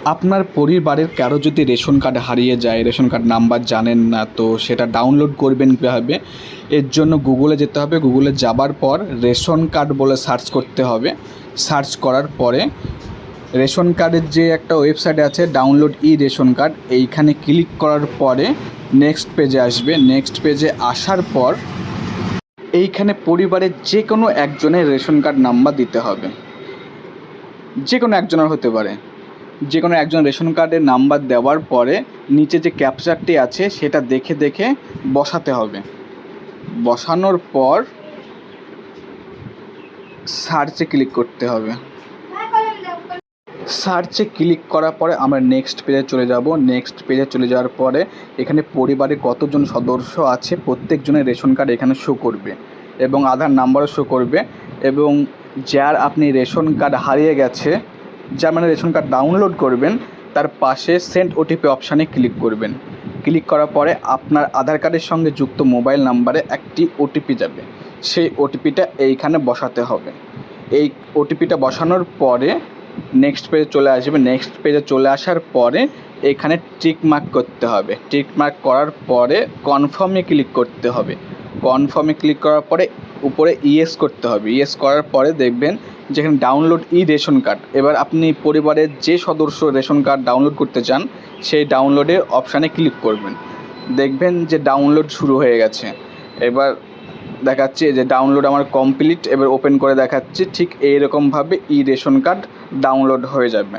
আপনার পরিবারের কারো যদি রেশন কার্ড হারিয়ে যায়, রেশন কার্ড নাম্বার জানেন না, তো সেটা ডাউনলোড করবেন কীভাবে? এর জন্য গুগলে যেতে হবে। গুগলে যাবার পর রেশন কার্ড বলে সার্চ করতে হবে। সার্চ করার পরে রেশন কার্ডের যে একটা ওয়েবসাইট আছে ডাউনলোড রেশন কার্ড, এইখানে ক্লিক করার পরে নেক্সট পেজে আসবে। নেক্সট পেজে আসার পর এইখানে পরিবারের যে কোনো একজনের রেশন কার্ড নাম্বার দিতে হবে। যে কোনো একজনের হতে পারে। যে কোনো একজন রেশন কার্ডের নাম্বার দেওয়ার পরে নিচে যে ক্যাপচারটি আছে সেটা দেখে দেখে বসাতে হবে। বসানোর পর সার্চে ক্লিক করতে হবে। সার্চে ক্লিক করার পরে আমরা নেক্সট পেজে চলে যাব। নেক্সট পেজে চলে যাওয়ার পরে এখানে পরিবারে কতজন সদস্য আছে প্রত্যেকজনের রেশন কার্ড এখানে শো করবে এবং আধার নাম্বারও শো করবে। এবং যার আপনি রেশন কার্ড হারিয়ে গেছে, যার মানে রেশন কার্ড ডাউনলোড করবেন, তার পাশে সেন্ড ওটিপি অপশানে ক্লিক করবেন। ক্লিক করার পরে আপনার আধার কার্ডের সঙ্গে যুক্ত মোবাইল নাম্বারে একটি ওটিপি যাবে। সেই ওটিপিটা এইখানে বসাতে হবে। এই ওটিপিটা বসানোর পরে নেক্সট পেজে চলে আসবে। নেক্সট পেজে চলে আসার পরে এখানে টিক মার্ক করতে হবে। টিক মার্ক করার পরে কনফার্মে ক্লিক করতে হবে। কনফার্মে ক্লিক করার পরে উপরে ইয়েস করতে হবে। ইয়েস করার পরে দেখবেন যেখানে ডাউনলোড রেশন কার্ড, এবার আপনি পরিবারের যে সদস্য রেশন কার্ড ডাউনলোড করতে চান সেই ডাউনলোডের অপশানে ক্লিক করবেন। দেখবেন যে ডাউনলোড শুরু হয়ে গেছে। এবার দেখাচ্ছে যে ডাউনলোড আমার কমপ্লিট। এবার ওপেন করে দেখাচ্ছে ঠিক এইরকমভাবে রেশন কার্ড ডাউনলোড হয়ে যাবে।